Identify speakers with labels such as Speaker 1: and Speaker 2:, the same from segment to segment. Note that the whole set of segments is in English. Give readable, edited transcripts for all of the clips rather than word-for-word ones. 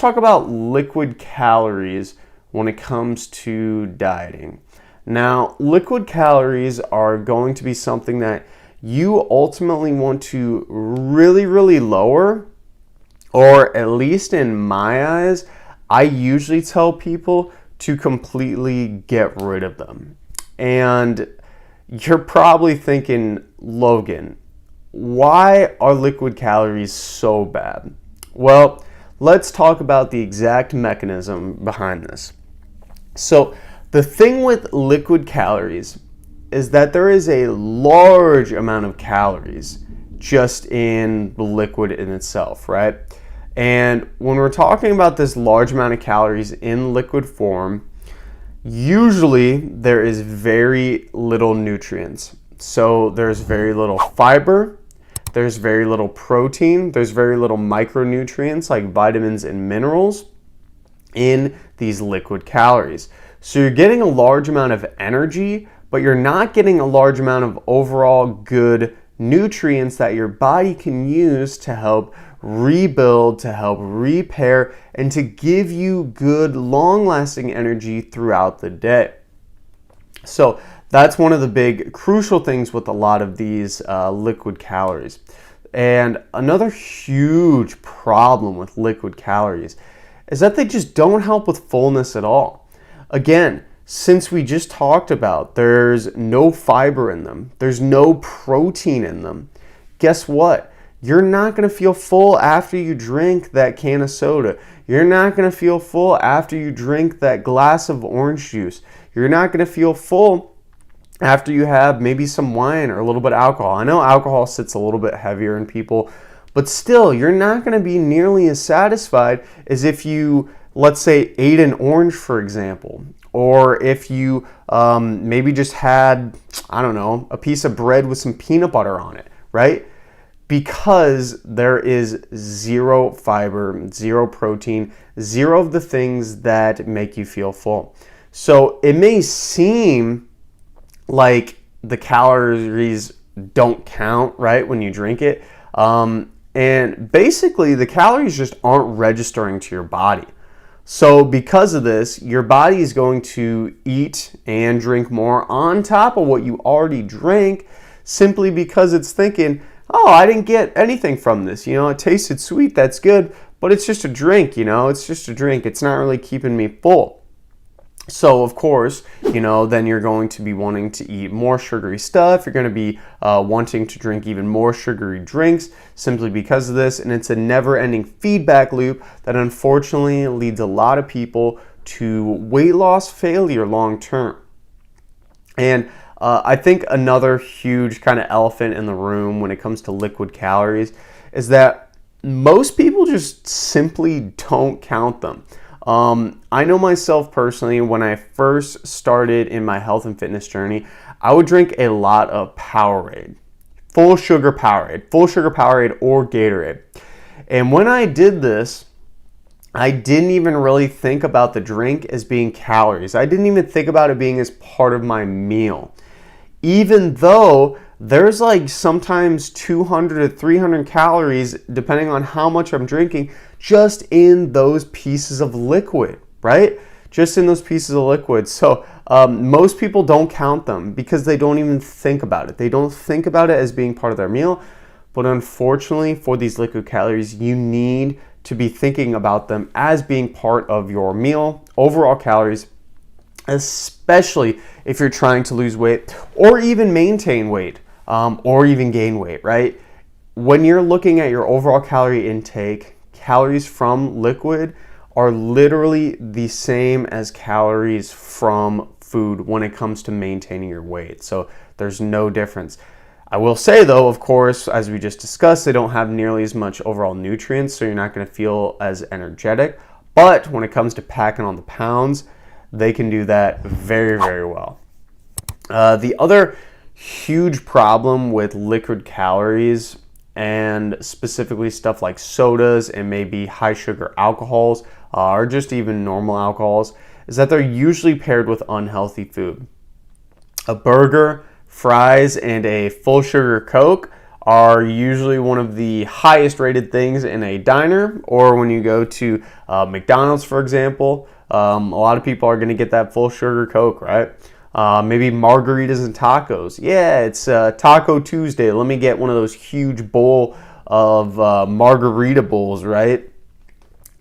Speaker 1: talk about liquid calories when it comes to dieting. Now, liquid calories are going to be something that you ultimately want to really lower, or at least in my eyes, I usually tell people to completely get rid of them. And you're probably thinking, Logan, why are liquid calories so bad? Well, let's talk about the exact mechanism behind this. So, the thing with liquid calories is that there is a large amount of calories just in the liquid in itself, right? And when we're talking about this large amount of calories in liquid form, usually there is very little nutrients. So there's very little fiber, there's very little protein, there's very little micronutrients like vitamins and minerals in these liquid calories. So you're getting a large amount of energy, but you're not getting a large amount of overall good nutrients that your body can use to help rebuild, to help repair, and to give you good long-lasting energy throughout the day. So that's one of the big crucial things with a lot of these liquid calories. And another huge problem with liquid calories is that they just don't help with fullness at all. Again, since we just talked about there's no fiber in them, there's no protein in them, guess what? You're not going to feel full after you drink that can of soda. You're not going to feel full after you drink that glass of orange juice. You're not going to feel full after you have maybe some wine or a little bit of alcohol. I know alcohol sits a little bit heavier in people, but still, you're not going to be nearly as satisfied as if you, let's say, ate an orange, for example, or if you maybe just had, I don't know, a piece of bread with some peanut butter on it, right? Because there is zero fiber, zero protein, zero of the things that make you feel full. So it may seem like the calories don't count, right, when you drink it. And basically, the calories just aren't registering to your body. So because of this, your body is going to eat and drink more on top of what you already drank, simply because it's thinking, oh, I didn't get anything from this. You know, it tasted sweet, that's good, but it's just a drink, you know, it's just a drink. It's not really keeping me full. So, of course, you know, then you're going to be wanting to eat more sugary stuff. You're going to be wanting to drink even more sugary drinks simply because of this. And it's a never-ending feedback loop that unfortunately leads a lot of people to weight loss failure long term. And I think another huge kind of elephant in the room when it comes to liquid calories is that most people just simply don't count them. I know myself personally, when I first started in my health and fitness journey, I would drink a lot of Powerade, full sugar Powerade or Gatorade. And when I did this, I didn't even really think about the drink as being calories. I didn't even think about it being as part of my meal. Even though there's like sometimes 200 to 300 calories, depending on how much I'm drinking, just in those pieces of liquid, right? Just in those pieces of liquid. So most people don't count them because they don't even think about it. They don't think about it as being part of their meal. But unfortunately, for these liquid calories, you need to be thinking about them as being part of your meal, overall calories, especially if you're trying to lose weight or even maintain weight or even gain weight, right? When you're looking at your overall calorie intake, calories from liquid are literally the same as calories from food when it comes to maintaining your weight. So there's no difference. I will say though, of course, as we just discussed, they don't have nearly as much overall nutrients, so you're not going to feel as energetic. But when it comes to packing on the pounds, they can do that very, very well. The other huge problem with liquid calories, and specifically stuff like sodas and maybe high sugar alcohols or just even normal alcohols, is that they're usually paired with unhealthy food. A burger, fries, and a full sugar Coke are usually one of the highest rated things in a diner, or when you go to McDonald's, for example. A lot of people are going to get that full sugar Coke, right? Maybe margaritas and tacos. Yeah, it's Taco Tuesday. Let me get one of those huge bowl of margarita bowls, right?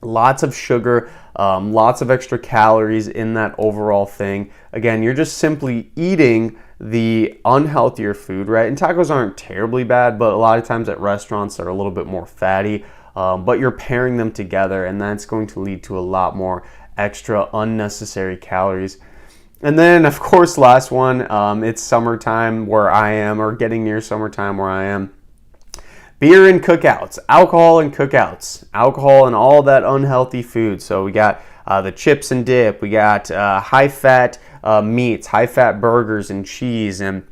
Speaker 1: Lots of sugar, lots of extra calories in that overall thing. Again, you're just simply eating the unhealthier food, right? And tacos aren't terribly bad, but a lot of times at restaurants they're a little bit more fatty. But you're pairing them together, and that's going to lead to a lot more extra unnecessary calories. And then, of course, last one, it's summertime where I am, or getting near summertime where I am. Beer and cookouts, alcohol and cookouts, alcohol and all that unhealthy food. So we got the chips and dip, we got high-fat meats, high-fat burgers and cheese, and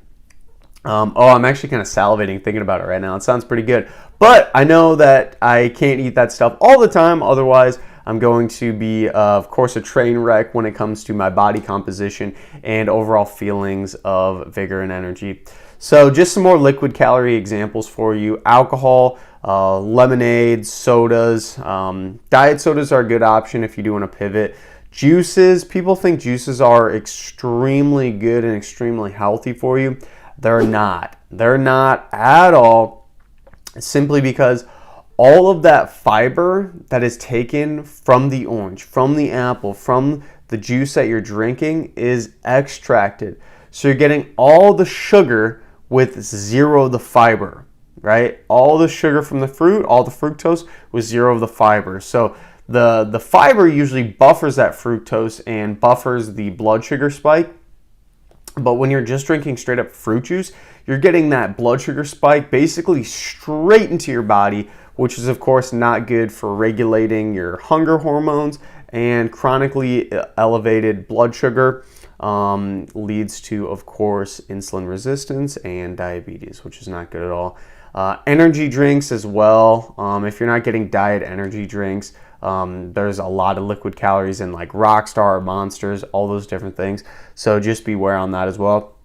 Speaker 1: I'm actually kind of salivating thinking about it right now. It sounds pretty good. But I know that I can't eat that stuff all the time, otherwise I'm going to be, of course, a train wreck when it comes to my body composition and overall feelings of vigor and energy. So just some more liquid calorie examples for you. Alcohol, lemonade, sodas. Diet sodas are a good option if you do want to pivot. Juices, people think juices are extremely good and extremely healthy for you. They're not. They're not at all, simply because all of that fiber that is taken from the orange, from the apple, from the juice that you're drinking is extracted. So you're getting all the sugar with zero of the fiber, right? All the sugar from the fruit, all the fructose with zero of the fiber. So the fiber usually buffers that fructose and buffers the blood sugar spike. But when you're just drinking straight up fruit juice, you're getting that blood sugar spike basically straight into your body, which is of course not good for regulating your hunger hormones, and chronically elevated blood sugar leads to, of course, insulin resistance and diabetes, which is not good at all. Energy drinks as well. If you're not getting diet energy drinks, there's a lot of liquid calories in like Rockstar, Monsters, all those different things. So just beware on that as well.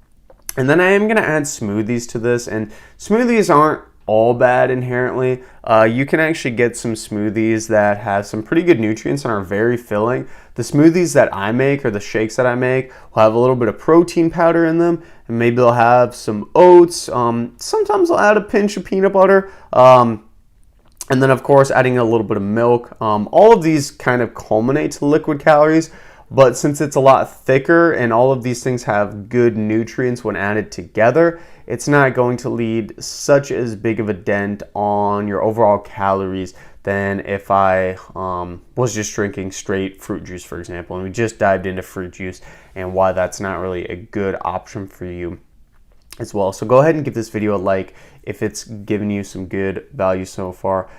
Speaker 1: And then I am going to add smoothies to this, and smoothies aren't all bad inherently. You can actually get some smoothies that have some pretty good nutrients and are very filling. The smoothies that I make, or the shakes that I make, will have a little bit of protein powder in them, and maybe they'll have some oats. Sometimes I'll add a pinch of peanut butter. And then, of course, adding a little bit of milk. All of these kind of culminate to liquid calories, but since it's a lot thicker and all of these things have good nutrients when added together, it's not going to lead such as big of a dent on your overall calories than if I was just drinking straight fruit juice, for example. And we just dived into fruit juice and why that's not really a good option for you as well. So go ahead and give this video a like if it's given you some good value so far.